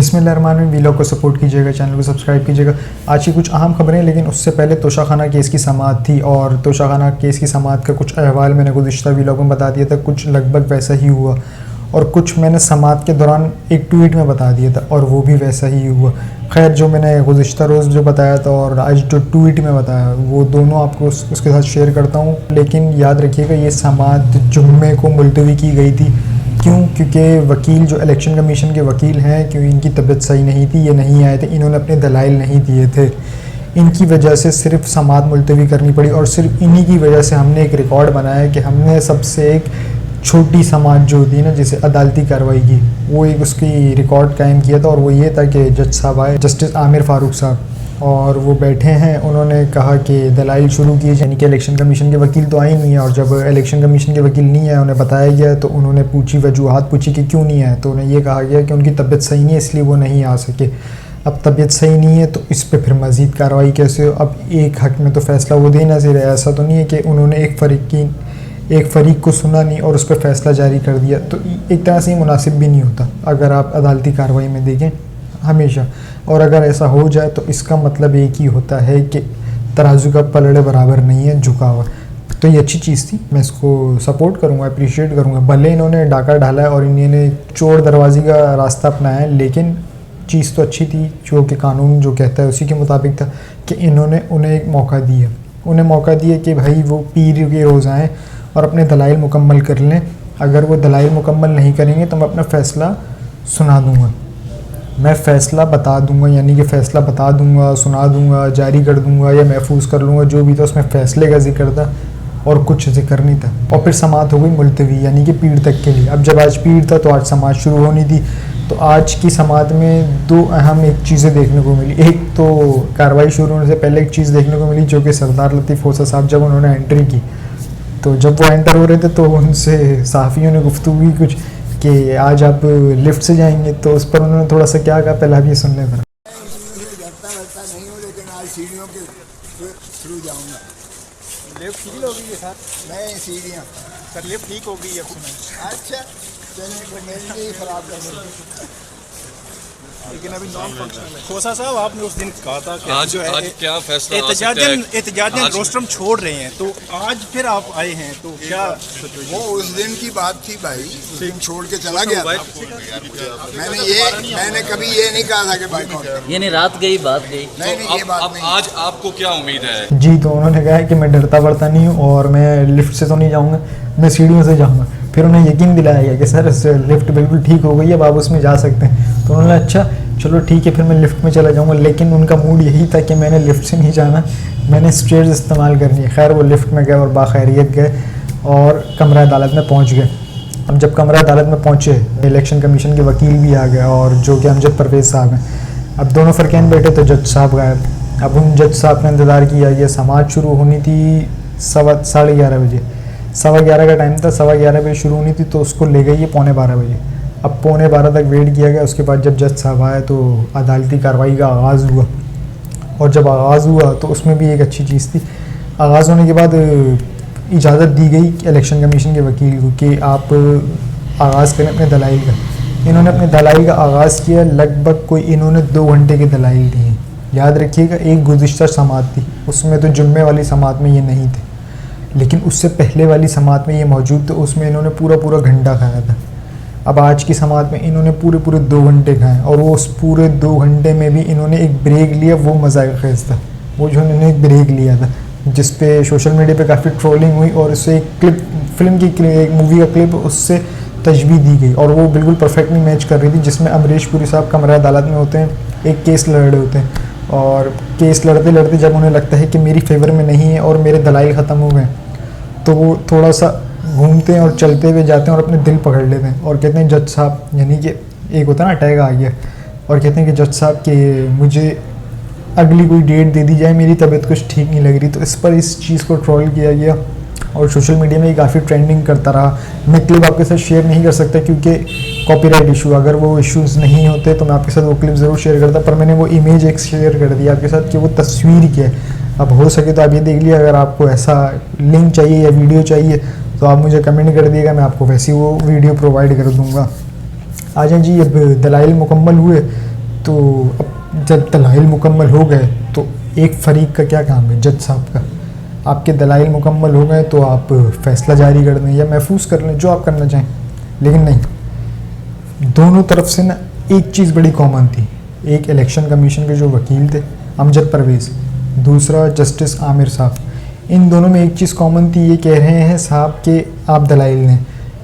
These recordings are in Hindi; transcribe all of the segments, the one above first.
बिस्मिल्लाहिर्रहमानिर्रहीम। वीलॉग को सपोर्ट कीजिएगा, चैनल को सब्सक्राइब कीजिएगा। आज की कुछ अहम खबरें, लेकिन उससे पहले तोशाखाना केस की समाअत थी और तोशाखाना केस की समाअत का कुछ अहवाल मैंने गुज़िश्ता वीलॉग में बता दिया था। कुछ लगभग वैसा ही हुआ और कुछ मैंने समाअत के दौरान एक ट्वीट में बता दिया था और वो भी वैसा ही हुआ। खैर, जो मैंने गुज़िश्ता रोज़ जो बताया था और आज जो ट्वीट में बताया, वो दोनों आपको उसके साथ शेयर करता हूँ। लेकिन याद रखिएगा, ये समाअत जुम्मे को मुलतवी की गई थी। क्यों? क्योंकि वकील जो इलेक्शन कमीशन के वकील हैं, क्यों इनकी तबीयत सही नहीं थी, ये नहीं आए थे, इन्होंने अपने दलाइल नहीं दिए थे। इनकी वजह से सिर्फ समाअत मुलतवी करनी पड़ी और सिर्फ इन्हीं की वजह से हमने एक रिकॉर्ड बनाया कि हमने सबसे एक छोटी समाअत जो होती है ना, जिसे अदालती कार्रवाई की, वो एक उसकी रिकॉर्ड कायम किया था। और वो ये था कि जज साहब आए, जस्टिस आमिर फारूक साहब, और वो बैठे हैं। उन्होंने कहा कि दलाइल शुरू किए, यानी कि इलेक्शन कमीशन के वकील तो आए नहीं है। और जब इलेक्शन कमीशन के वकील नहीं आए, उन्हें बताया गया तो उन्होंने वजूहात पूछी कि क्यों नहीं आए। तो उन्हें ये कहा गया कि उनकी तबीयत सही नहीं है, इसलिए वो नहीं आ सके। अब तबीयत सही नहीं है तो इस पर फिर मज़ीद कार्रवाई कैसे हो? अब एक हक़ में तो फ़ैसला वो देना चाहिए। ऐसा तो नहीं है कि उन्होंने एक फ़रीक को सुना नहीं और उस पर फ़ैसला जारी कर दिया। तो एक तरह से मुनासिब भी नहीं होता अगर आप अदालती कार्रवाई में देखें हमेशा। और अगर ऐसा हो जाए तो इसका मतलब एक ही होता है कि तराजू का पलड़े बराबर नहीं है झुका हुआ। तो ये अच्छी चीज़ थी, मैं इसको सपोर्ट करूँगा, अप्रिशिएट करूँगा। भले इन्होंने डाका डाला है और इन्होंने चोर दरवाज़ी का रास्ता अपनाया है, लेकिन चीज़ तो अच्छी थी। जो कि कानून जो कहता है उसी के मुताबिक था कि इन्होंने उन्हें एक मौका दिया। उन्हें मौका दिया कि भाई वो पीर के रोज़ आएँ और अपने दलाइल मुकम्मल कर लें। अगर वो दलाइल मुकम्मल नहीं करेंगे तो मैं अपना फ़ैसला सुना दूँगा, मैं फ़ैसला बता दूंगा, यानी कि फ़ैसला बता दूंगा, सुना दूंगा, जारी कर दूंगा या महफूज कर लूँगा। जो भी था उसमें फ़ैसले का जिक्र था और कुछ जिक्र नहीं था। और फिर समाअत हो गई मुलतवी, यानी कि पीर तक के लिए। अब जब आज पीर था तो आज समाअत शुरू होनी थी। तो आज की समाअत में दो अहम एक चीज़ें देखने को मिली। एक तो कार्रवाई शुरू होने से पहले एक चीज़ देखने को मिली, जो कि सरदार लतीफ़ होसा साहब जब उन्होंने एंट्री की, तो जब वो एंटर हो रहे थे तो उनसे सहाफ़ियों ने गुफ्तगू की कुछ कि आज आप लिफ्ट से जाएंगे। तो उस पर उन्होंने थोड़ा सा क्या कहा, पहले आप ये सुन लें। नहीं हूँ, लेकिन आज सीढ़ियों के थ्रू जाऊँगा। लिफ्ट ठीक हो गई है सर? नहीं, सीढ़ियाँ सर लिफ्ट ठीक हो गई है सुना। अच्छा, चलिए तो मेरी लिए ख़राब कर देंगे, लेकिन अभी नॉन फंक्शनल है। खोसा साहब, आपने उस दिन कहा था कि आज जो है आज क्या फैसला एहतजाजन रोस्टरम छोड़ रहे हैं, तो आज फिर आप आए हैं, तो क्या वो उस दिन की बात थी भाई, उस दिन छोड़ के चला गया था। मैंने कभी ये नहीं कहा था कि बाइकआउट करना। ये नहीं, रात गई बात गई। नहीं, ये बात नहीं। आज आपको क्या उम्मीद है? जी, तो उन्होंने कहा है कि मैं डरता पड़ता नहीं हूँ और मैं लिफ्ट से तो नहीं जाऊँगा, मैं सीढ़ियों से जाऊँगा। फिर उन्हें यकीन दिलाया गया कि सर लिफ्ट बिल्कुल ठीक हो गई है, अब आप उसमें जा सकते हैं। तो उन्होंने अच्छा चलो ठीक है, फिर मैं लिफ्ट में चला जाऊँगा। लेकिन उनका मूड यही था कि मैंने लिफ्ट से नहीं जाना, मैंने स्टेयर्स इस्तेमाल करनी है। खैर, वो लिफ्ट में गए और बाखैरियत गए और कमरा अदालत में पहुँच गए। अब जब कमरा अदालत में पहुँचे, इलेक्शन कमीशन के वकील भी आ गए और जो कि अमजद परवेज़ साहब हैं। अब दोनों फ़रक़ैन बैठे तो जज साहब गायब। अब उन जज साहब ने इंतज़ार किया। ये समाअत शुरू होनी थी 11:30 बजे, 11:15 का टाइम था, 11:15 बजे शुरू होनी थी, तो उसको ले गई है 11:15 बजे। अब 11:15 तक वेट किया गया। उसके बाद जब जज साहब आए तो अदालती कार्रवाई का आगाज़ हुआ। और जब आगाज़ हुआ तो उसमें भी एक अच्छी चीज़ थी। आगाज़ होने के बाद इजाज़त दी गई इलेक्शन कमीशन के वकील को कि आप आगाज़ करें अपने दलाइल का। इन्होंने अपने दलाइल का आगाज़ किया। लगभग कोई इन्होंने 2 घंटे के दलाइल दिए। याद रखिएगा, एक गुज़िश्ता समाअत थी, उसमें तो जुम्मे वाली समाअत में ये नहीं थे, लेकिन उससे पहले वाली समाअत में ये मौजूद थे। उसमें इन्होंने पूरा घंटा खाया था। अब आज की समाअत में इन्होंने पूरे 2 घंटे खाए और वो उस पूरे 2 घंटे में भी इन्होंने एक ब्रेक लिया। वो मज़ा ख़ेज़ था, वो जो इन्होंने एक ब्रेक लिया था, जिस पे सोशल मीडिया पे काफ़ी ट्रोलिंग हुई और उससे एक क्लिप, फिल्म की एक मूवी का क्लिप उससे तशबीह दी गई और वो बिल्कुल परफेक्टली मैच कर रही थी। जिसमें अमरीश पुरी साहब कमरा अदालत में होते हैं, एक केस लड़ रहे होते हैं और केस लड़ते लड़ते जब उन्हें लगता है कि मेरी फेवर में नहीं है और मेरे दलाइल ख़त्म हो गए, तो वो थोड़ा सा घूमते हैं और चलते हुए जाते हैं और अपने दिल पकड़ लेते हैं और कहते हैं जज साहब, यानी कि एक होता है ना अटैक आ गया, और कहते हैं कि जज साहब कि मुझे अगली कोई डेट दे दी जाए, मेरी तबीयत कुछ ठीक नहीं लग रही। तो इस पर इस चीज़ को ट्रोल किया गया और सोशल मीडिया में ये काफ़ी ट्रेंडिंग करता रहा। मैं क्लिप आपके साथ शेयर नहीं कर सकता क्योंकि कॉपीराइट इशू, अगर वो इश्यूज़ नहीं होते तो मैं आपके साथ वो क्लिप ज़रूर शेयर करता, पर मैंने वो इमेज एक शेयर कर दिया आपके साथ कि वो तस्वीर क्या है। अब हो सके तो आप ये देख लिया, अगर आपको ऐसा लिंक चाहिए या वीडियो चाहिए तो आप मुझे कमेंट कर दिएगा, मैं आपको वैसी वो वीडियो प्रोवाइड कर दूँगा। आ जाए जी, अब दलाइल मुकम्मल हुए तो अब जब दलाइल मुकम्मल हो गए तो एक फ़रीक का क्या काम है, जज साहब का, आपके दलाइल मुकम्मल हो गए तो आप फ़ैसला जारी कर दें या महफूज कर लें, जो आप करना चाहें। लेकिन नहीं, दोनों तरफ से ना एक चीज़ बड़ी कॉमन थी। एक इलेक्शन कमीशन के जो वकील थे अमजद परवेज़, दूसरा जस्टिस आमिर साहब, इन दोनों में एक चीज़ कॉमन थी। ये कह रहे हैं साहब कि आप दलाइल ने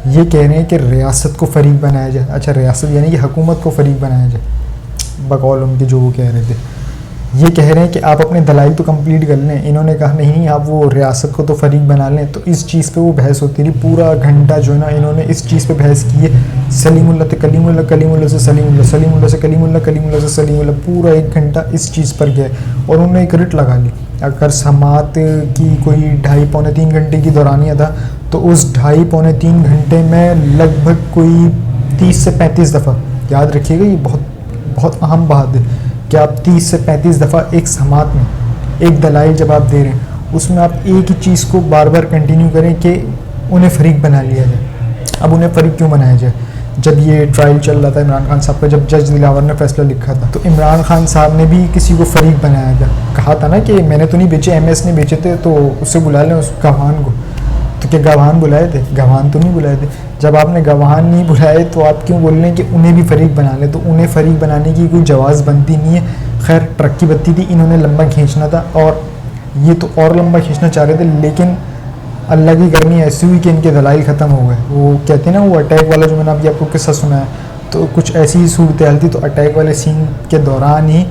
ये कह रहे हैं कि रियासत को फ़रीक बनाया जाए। अच्छा, रियासत यानी कि हुकूमत को फ़रीक बनाया जाए, बकौल उनके जो वो कह रहे थे। ये कह रहे हैं कि आप अपने दलाइल तो कंप्लीट कर लें। इन्होंने कहा नहीं, आप वो रियासत को तो फ़रीक बना लें। तो इस चीज़ पे वो बहस होती रही पूरा घंटा। जो है ना, इन्होंने इस चीज़ पे बहस की है। सलीमुल्लाह तो कलीमुल्लाह, कलीमुल्लाह से सलीमुल्लाह, सलीमुल्लाह से कलीमुल्लाह, कलीमुल्लाह से सलीमुल्लाह, पूरा 1 घंटा इस चीज़ पर गया। और उन्होंने एक रिट लगा ली। अगर समात की कोई 2.5 पौने 3 घंटे की दौरानिया था तो उस 2.5 पौने 3 घंटे में लगभग कोई 30 से 35 दफ़ा, याद रखिएगा ये बहुत बहुत अहम बात है कि आप 30 से 35 दफ़ा एक समात में एक दलाइल जब आप दे रहे हैं उसमें आप एक ही चीज़ को बार बार कंटिन्यू करें कि उन्हें फ़रीक बना लिया जाए। अब उन्हें फ़रीक क्यों बनाया जाए? जब ये ट्रायल चल रहा था इमरान खान साहब का, जब जज दिलावर ने फैसला लिखा था तो इमरान खान साहब ने भी किसी को फ़रीक बनाया था। कहा था ना कि मैंने तो नहीं बेचे, MS ने बेचे थे, तो उससे बुला लें उस गवाहान को। तो क्या गवाहान बुलाए थे? गवाहान तो नहीं बुलाए थे। जब आपने गवाहान नहीं बुलाए तो आप क्यों बोल रहे हैं कि उन्हें भी फ़रीक बना लें? तो उन्हें फ़रीक बनाने की कोई जवाज़ बनती नहीं है। खैर, ट्रक की बत्ती थी, इन्होंने लंबा खींचना था और ये तो और लंबा खींचना चाह रहे थे। लेकिन अल्लाह की करनी ऐसी हुई कि इनके दलाइल ख़त्म हो गए। वो कहते हैं ना, वो अटैक वाला जो मैंने अभी आपको किस्सा सुनाया, तो कुछ ऐसी ही सूरत हाल थी। तो अटैक वाले सीन के दौरान ही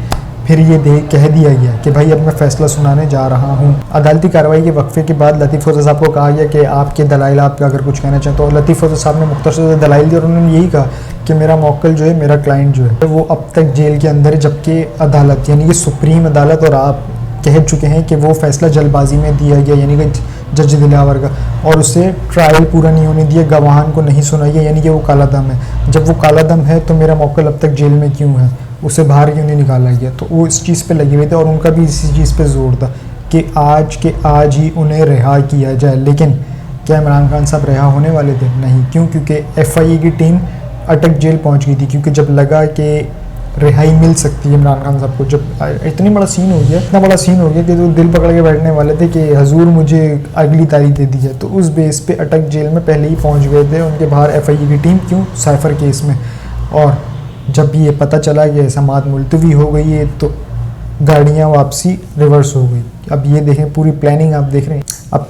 फिर ये कह दिया गया कि भाई अब मैं फ़ैसला सुनाने जा रहा हूँ। अदालती कार्रवाई के वक्फे के बाद लतीफ़ रोज़ा साहब को कहा गया कि आपके दलाइल, आप अगर कुछ कहना चाहें। तो लतीफ़ रोज़ा साहब ने मुख्तसर दलाइल दिए और उन्होंने यही कहा कि मेरा मौक्कल जो है, मेरा क्लाइंट जो है, वो अब तक जेल के अंदर है, जबकि अदालत यानी कि सुप्रीम अदालत और आप कह चुके हैं कि वो फ़ैसला जल्दबाजी में दिया गया, यानी कि जज दिलावर का, और उसे ट्रायल पूरा नहीं होने दिया, गवाहान को नहीं सुना गया, यानी कि वो काला दम है। जब वो काला दम है तो मेरा मौक्कल अब तक जेल में क्यों है, उसे बाहर क्यों नहीं निकाला गया? तो वो इस चीज़ पे लगे हुए थे और उनका भी इसी चीज़ पे जोर था कि आज के आज ही उन्हें रिहा किया जाए। लेकिन क्या इमरान खान साहब रिहा होने वाले थे? नहीं। क्यों? क्योंकि FIA की टीम अटक जेल पहुंच गई थी। क्योंकि जब लगा कि रिहाई मिल सकती है इमरान खान साहब को, जब इतनी बड़ा सीन हो गया, इतना बड़ा सीन हो गया कि वो दिल पकड़ के बैठने वाले थे कि हजूर मुझे अगली तारीख दे दी है। तो उस बेस पे अटक जेल में पहले ही पहुंच गए थे उनके बाहर FIA की टीम। क्यों? साइफ़र केस में। और जब ये पता चला कि समात मुलतवी हो गई है तो गाड़ियाँ वापसी रिवर्स हो गई। अब ये देखें, पूरी प्लानिंग आप देख रहे हैं। अब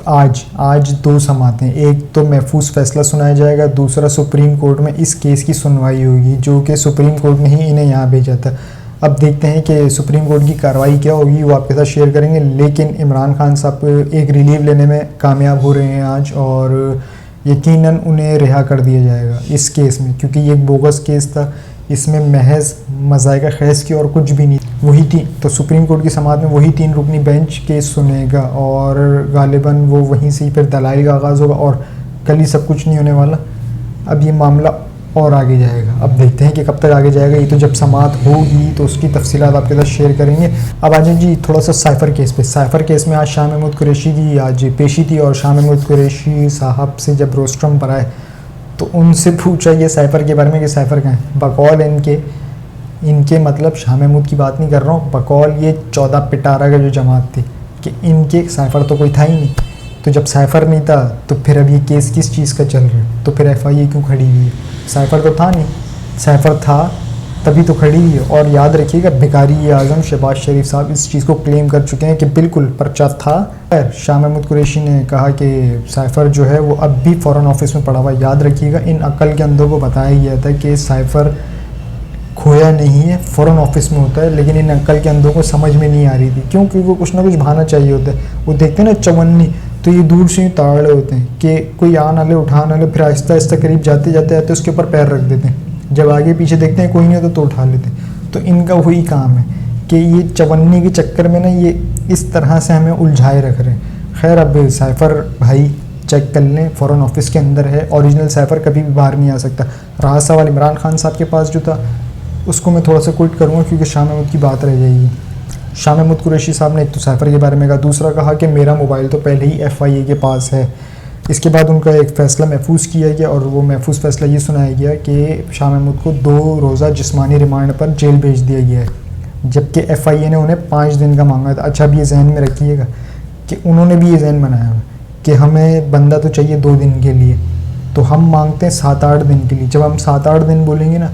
आज 2 समात हैं, एक तो महफूज फ़ैसला सुनाया जाएगा, दूसरा सुप्रीम कोर्ट में इस केस की सुनवाई होगी, जो कि सुप्रीम कोर्ट ने ही इन्हें यहाँ भेजा था। अब देखते हैं कि सुप्रीम कोर्ट की कार्रवाई क्या होगी, वो आपके साथ शेयर करेंगे। लेकिन इमरान खान साहब एक रिलीव लेने में कामयाब हो रहे हैं आज, और यकीनन उन्हें रिहा कर दिया जाएगा इस केस में, क्योंकि ये एक बोगस केस था। इसमें महज मज़ाइका खैस की और कुछ भी नहीं। वही 3 तो सुप्रीम कोर्ट की समात में वही 3 रुकनी बेंच केस सुनेगा और गालिबन वो वहीं से ही फिर दलाइल का आगाज़ होगा और कल ही सब कुछ नहीं होने वाला। अब ये मामला और आगे जाएगा। अब देखते हैं कि कब तक आगे जाएगा। ये तो जब समात होगी तो उसकी तफसीलात आपके साथ शेयर करेंगे। अब आ जाए जी थोड़ा सा साइफ़र केस पे। साइफ़र केस में आज शाह महमूद कुरैशी की आज पेशी थी और शाह महमूद कुरैशी साहब से जब रोस्ट्रम पर आए तो उनसे पूछा ये साइफ़र के बारे में कि साइफ़र कहाँ है। बकौल इनके मतलब शाह महमूद की बात नहीं कर रहा हूँ, बकौल ये 14 पिटारा का जो जमात थी कि इनके साइफ़र तो कोई था ही नहीं। तो जब साइफ़र नहीं था तो फिर अब ये केस किस चीज़ का चल रहा है? तो फिर FIA क्यों खड़ी हुई है? साइफ़र तो था नहीं, साइफ़र था तभी तो खड़ी हुई है। और याद रखिएगा, भिखारी आज़म शहबाज शरीफ साहब इस चीज़ को क्लेम कर चुके हैं कि बिल्कुल पर्चा था। शाह महमूद कुरैशी ने कहा कि साइफ़र जो है वो अब भी फ़ॉरेन ऑफिस में पड़ा हुआ है। याद रखिएगा, इन अक्ल के अंधों को बताया गया था कि साइफ़र खोया नहीं है, फ़ॉरेन ऑफिस में होता है। लेकिन इन अक्ल के अंधों को समझ में नहीं आ रही थी। क्यों? क्योंकि वो कुछ ना कुछ बहाना चाहिए होता है। वो देखते हैं ना चवन्नी, तो ये दूर से ही ताड़ रहे होते हैं कि कोई आना ले उठाना ले, फिर आहिस्ता आहिस्ता करीब जाते जाते आते उसके ऊपर पैर रख देते हैं। जब आगे पीछे देखते हैं कोई नहीं होता तो उठा लेते हैं। तो इनका वही काम है कि ये चवन्नी के चक्कर में ना ये इस तरह से हमें उलझाए रख रहे हैं। खैर, अब साइफ़र भाई चेक कर लें, फ़ॉरेन ऑफिस के अंदर है। ओरिजिनल साइफ़र कभी भी बाहर नहीं आ सकता। रहा सवाल इमरान खान साहब के पास जो था उसको मैं थोड़ा सा क्विट करूँगा क्योंकि शाह महमूद की बात रह जाएगी। शाह महमूद कुरैशी साहब ने एक तो साइफ़र के बारे में कहा, दूसरा कहा कि मेरा मोबाइल तो पहले ही FIA के पास है। इसके बाद उनका एक फ़ैसला महफूज किया गया और वो महफूज फ़ैसला ये सुनाया गया कि शाह महमूद को 2 रोज़ा जिस्मानी रिमांड पर जेल भेज दिया गया है, जबकि FIA ने उन्हें 5 दिन का मांगा था। अच्छा, अब ये जहन में रखिएगा कि उन्होंने भी ये जहन बनाया हुआ कि हमें बंदा तो चाहिए 2 दिन के लिए, तो हम मांगते हैं 7-8 दिन के लिए। जब हम 7-8 दिन बोलेंगे ना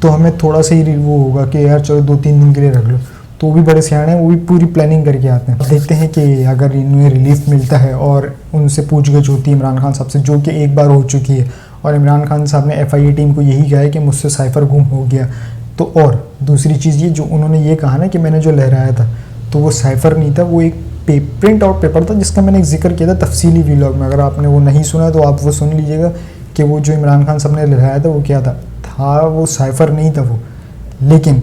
तो हमें थोड़ा सा ही वो होगा कि यार चलो 2-3 दिन के लिए रख लो, तो वो भी बड़े सियाने हैं, वो भी पूरी प्लानिंग करके आते हैं। देखते हैं कि अगर इन्हें रिलीफ मिलता है और उनसे पूछगछ होती है इमरान खान साहब से, जो कि एक बार हो चुकी है, और इमरान खान साहब ने FIA टीम को यही कहा है कि मुझसे साइफ़र गुम हो गया। तो और दूसरी चीज़ ये जो उन्होंने ये कहा ना कि मैंने जो लहराया था तो वो साइफ़र नहीं था, वो एक प्रिंट आउट पेपर था जिसका मैंने एक जिक्र किया था तफसीली व्लॉग में। अगर आपने वो नहीं सुना तो आप वो सुन लीजिएगा कि वो जो इमरान खान साहब ने लहराया था वो क्या था वो साइफ़र नहीं था वो, लेकिन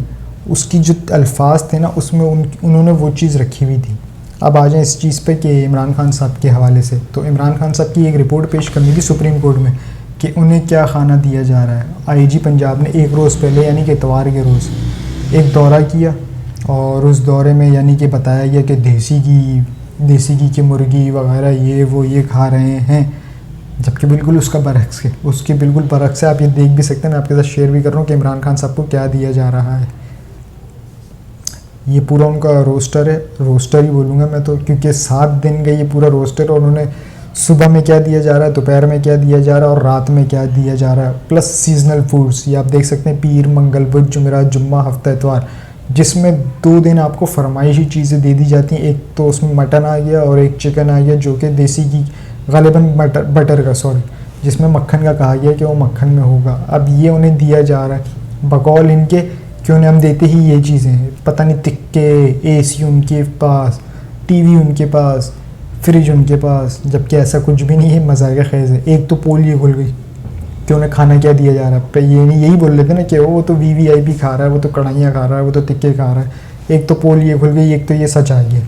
उसकी जो अल्फाज थे ना उसमें उन्होंने वो चीज़ रखी हुई थी। अब आ जाएं इस चीज़ पे कि इमरान खान साहब के हवाले से, तो इमरान खान साहब की एक रिपोर्ट पेश करनी थी सुप्रीम कोर्ट में कि उन्हें क्या खाना दिया जा रहा है। IG पंजाब ने एक रोज़ पहले यानी कि इतवार के रोज़ एक दौरा किया और उस दौरे में यानी कि बताया गया कि देसी घी की मुर्गी वगैरह ये खा रहे हैं, जबकि बिल्कुल उसका बरक्स है, उसके बिल्कुल बरक्स है। आप ये देख भी सकते हैं, मैं आपके साथ शेयर भी कर रहा हूँ कि इमरान खान साहब को क्या दिया जा रहा है। ये पूरा उनका रोस्टर है, रोस्टर ही बोलूँगा मैं तो, क्योंकि 7 दिन का ये पूरा रोस्टर, और उन्होंने सुबह में क्या दिया जा रहा है, दोपहर में क्या दिया जा रहा है और रात में क्या दिया जा रहा है, प्लस सीजनल फूड्स। ये आप देख सकते हैं पीर, मंगल, बुध, जुमेरात, जुम्मा, हफ्ता, इतवार, जिसमें 2 दिन आपको फरमाइशी चीज़ें दे दी जाती हैं। एक तो उसमें मटन आ गया और एक चिकन आ गया, जो कि देसी घी गालिबन बटर का जिसमें मक्खन का कहा गया कि वो मक्खन में होगा। अब ये उन्हें दिया जा रहा है बकौल इनके कि उन्हें हम देते ही ये चीज़ें, पता नहीं तिक्के, AC उनके पास, TV उनके पास, फ्रिज उनके पास, जबकि ऐसा कुछ भी नहीं है। मज़ाक़ ख़ैज़ है। एक तो पोल ये खुल गई कि उन्हें खाना क्या दिया जा रहा है, पर ये नहीं यही बोल लेते ना कि वो तो VVIP खा रहा है, वो तो कढ़ाइयाँ खा रहा है, वो तो तिक्के खा रहा है। एक तो पोल ये खुल गई, एक तो ये सच आ गया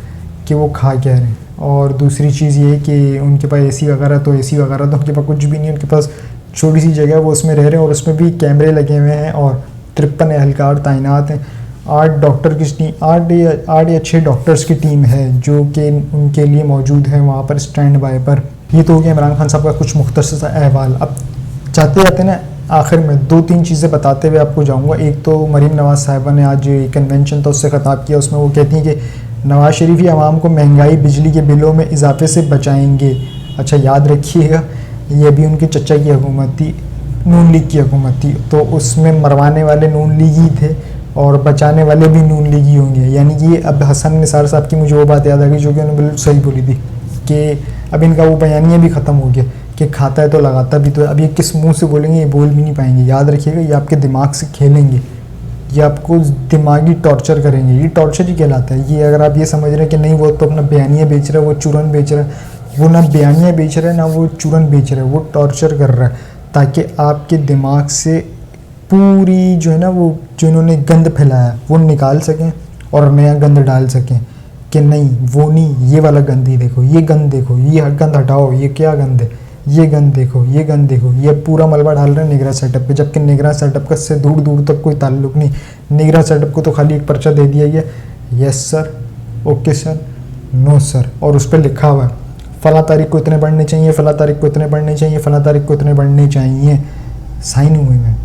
कि वो खा क्या रहे हैं। और दूसरी चीज़ ये कि उनके पास AC वगैरह तो उनके पास कुछ भी नहीं है, उनके पास छोटी सी जगह वो उसमें रह रहे हैं और उसमें भी कैमरे लगे हुए हैं और 53 एहलकार तैनात हैं। 8 डॉक्टर की टीम, 8 या 6 डॉक्टर्स की टीम है जो कि उनके लिए मौजूद है वहाँ पर स्टैंड बाय पर। ये तो हो गया इमरान खान साहब का कुछ मुख्तसर सा अहवाल। अब जाते जाते ना आखिर में 2-3 चीज़ें बताते हुए आपको जाऊँगा। एक तो मरीम नवाज़ साहिबा ने आज कन्वेंशन था उससे ख़िताब किया, उसमें वो कहती हैं कि नवाज़ शरीफ ही आवाम को महंगाई, बिजली के बिलों में इजाफे से बचाएंगे। अच्छा, याद रखिएगा ये भी उनके चचा की हुकूमत थी, नून लीग की हुकूमत थी, तो उसमें मरवाने वाले नून लीग ही थे और बचाने वाले भी नून लीग ही होंगे। यानी कि अब हसन निसार साहब की मुझे वो बात याद आ गई जो कि उन्होंने बिल्कुल सही बोली थी कि अब इनका वो बयानिया भी ख़त्म हो गया कि खाता है तो लगाता भी तो है। अब ये किस मुँह से बोलेंगे, ये बोल भी नहीं पाएंगे। याद रखिएगा ये आपके दिमाग से खेलेंगे, ये आपको दिमागी टॉर्चर करेंगे। ये टॉर्चर ही कहलाता है। ये अगर आप ये समझ रहे हैं कि नहीं वो तो अपना बयानिया बेच रहा है, वो चूरन बेच रहा है, वो ना बयानिया बेच रहा है ना वो चूरन बेच रहा है, वो टॉर्चर कर रहा है ताकि आपके दिमाग से पूरी जो है ना वो जो इन्होंने गंद फैलाया वो निकाल सकें और नया गंद डाल सकें कि नहीं वो नहीं, ये वाला गंद ही देखो, ये गंद देखो, ये गंद हटाओ, ये क्या गंद है, ये गंद देखो, ये गंद देखो। ये पूरा मलबा डाल रहे हैं निगरान सेटअप पे, जबकि निगरान सेटअप का से दूर दूर तक कोई ताल्लुक नहीं। निगरान सेटअप को तो खाली एक पर्चा दे दिया गया, yes sir, okay sir, no sir, और उस पर लिखा हुआ है फ़लाँ तारीख को इतने बढ़ने चाहिए, फ़लाँ तारीख को इतने बढ़ने चाहिए, फ़लाँ तारीख को इतने बढ़ने चाहिए, साइन हुए हैं।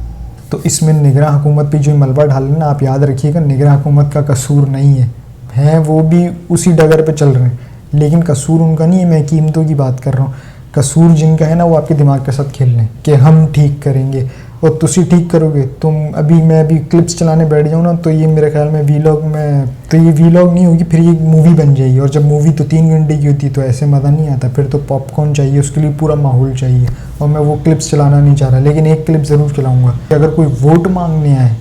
तो इसमें निगरान हुकूमत पे जो मलबा डाल रहे हैं ना, आप याद रखिएगा निगरान हुकूमत का कसूर नहीं है वो भी उसी डगर पे चल रहे हैं, लेकिन कसूर उनका नहीं है। मैं कीमतों की बात कर रहा हूँ। कसूर जिनका है ना वो आपके दिमाग के साथ खेल रहे हैं कि हम ठीक करेंगे और तुसी ठीक करोगे। मैं अभी क्लिप्स चलाने बैठ जाऊँ ना तो ये मेरे ख्याल में वीलॉग में तो ये वीलॉग नहीं होगी, फिर ये मूवी बन जाएगी। और जब मूवी तो 3 घंटे की होती है तो ऐसे मज़ा नहीं आता, फिर तो पॉपकॉर्न चाहिए, उसके लिए पूरा माहौल चाहिए। और मैं वो क्लिप्स चलाना नहीं चाह रहा, लेकिन एक क्लिप ज़रूर चलाऊँगा। अगर कोई वोट मांगने आए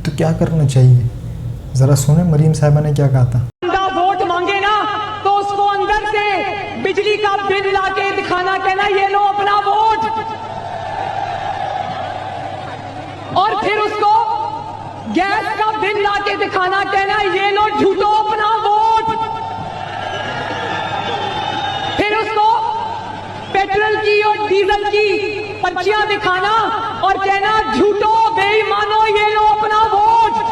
तो क्या करना चाहिए, ज़रा सुने मरीम साहिबा ने क्या कहा था। वोट मांगे ना तो उसको अंदर से बिजली का बिल लाके दिखाना, कहना ये लो अपना वोट, और फिर उसको गैस का बिल लाके दिखाना, कहना ये लो झूठो अपना वोट, फिर उसको पेट्रोल की और डीजल की पर्चियां दिखाना और कहना झूठो बेईमानो ये लो अपना वोट।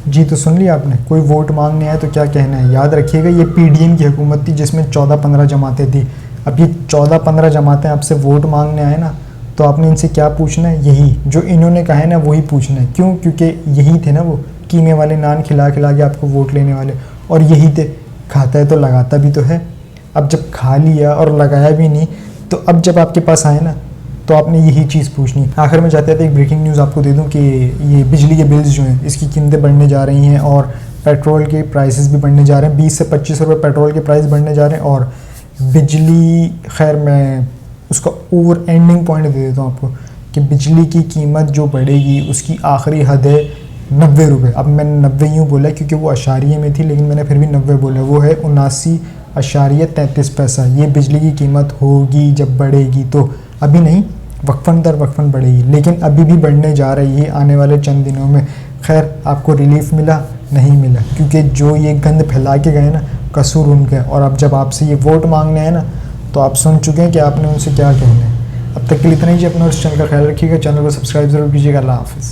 जी जी तो सुन लिया आपने, कोई वोट मांगने आए तो क्या कहना है। याद रखिएगा ये पीडीएम की हुकूमत थी जिसमें 14-15 जमातें थी। अब ये 14-15 जमातें आपसे वोट मांगने आए ना, तो आपने इनसे क्या पूछना है, यही जो इन्होंने कहा है ना वही पूछना है। क्यों? क्योंकि यही थे ना वो कीमे वाले नान खिला खिला के आपको वोट लेने वाले, और यही थे खाता है तो लगाता भी तो है। अब जब खा लिया और लगाया भी नहीं, तो अब जब आपके पास आए ना तो आपने यही चीज़ पूछनी। आखिर में चाहते थे एक ब्रेकिंग न्यूज़ आपको दे दूं कि ये बिजली के बिल्स जो हैं इसकी कीमतें बढ़ने जा रही हैं और पेट्रोल के प्राइसेस भी बढ़ने जा रहे हैं। 20 से 25 रुपये पेट्रोल के प्राइस बढ़ने जा रहे हैं, और बिजली, खैर मैं उसका ओवर एंडिंग पॉइंट दे देता हूँ आपको कि बिजली की कीमत जो बढ़ेगी उसकी आखिरी हद है 90 रुपये। अब मैंने 90 यूँ बोला क्योंकि वो अशारिये में थी, लेकिन मैंने फिर भी 90 बोला। वो है 79.33 पैसा। ये बिजली की कीमत होगी जब बढ़ेगी, तो अभी नहीं, वक्फन दर वक्फन बढ़ेगी, लेकिन अभी भी बढ़ने जा रही है आने वाले चंद दिनों में। खैर आपको रिलीफ मिला नहीं मिला, क्योंकि जो ये गंद फैला के गए ना कसूर उनका। और अब जब आपसे ये वोट मांगने आए ना तो आप सुन चुके हैं कि आपने उनसे क्या कहना है। अब तक के लिए इतना ही जी। अपना उस चैनल का ख्याल रखिएगा, चैनल को सब्सक्राइब जरूर कीजिएगा। अल्लाह हाफ़िज़।